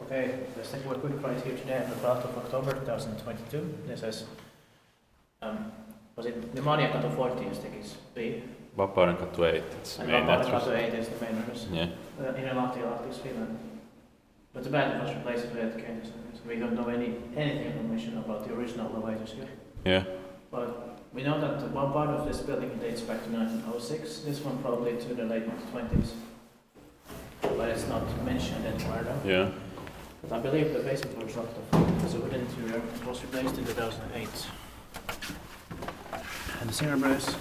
Okay, let's take a quick ride here today on the 12th of October 2022. This says, was it Modernized 40 is the Vapaudenkatu 8, it's the main address. Vapaudenkatu 8 is the main address. Yeah. In Lahti, Finland. But the band was replaced with Kone, so we don't know any information about the original elevators here. Yeah. But we know that one part of this building dates back to 1906, this one probably to the late 1920s. But it's not mentioned anywhere though. Yeah. But I believe the basement was dropped off because the wooden interior was replaced in 2008. And the serial number is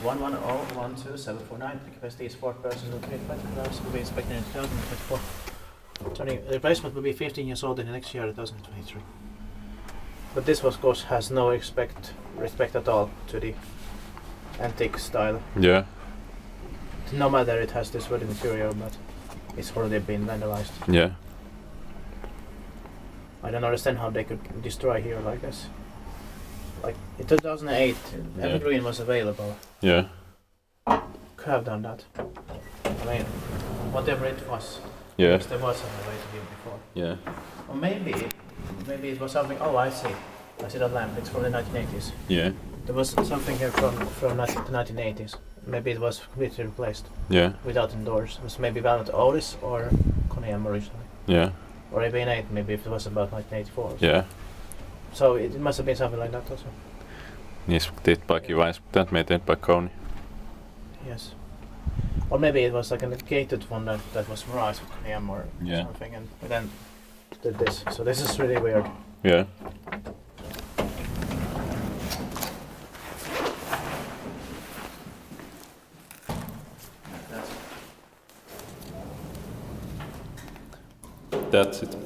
110-12749. The capacity is 4 persons and 3 cars. Will be inspected in 2024. The replacement will be 15 years old in the next year, 2023. But this, of course, has no respect at all to the antique style. Yeah. No matter it has this wooden interior, but it's already been vandalized. Yeah. I don't understand how they could destroy here like this. Like in 2008, Evergreen was available. Yeah. Could have done that. I mean, whatever it was. Yeah. Because there was some way to give before. Yeah. Or maybe it was something. Oh, I see. I see that lamp. It's from the 1980s. Yeah. There was something here from the 1980s. Maybe it was completely replaced. Yeah. Without indoors. It was maybe about Otis or Kone originally. Yeah. Or maybe in 8, maybe if it was about 1984. Yeah. So it must have been something like that also. Inspekteert by kiva, inspekteert meitä by Kone. Yes. Or maybe it was like a gated one that was Mirage or something, and we then did this. So this is really weird. Yeah. That's it.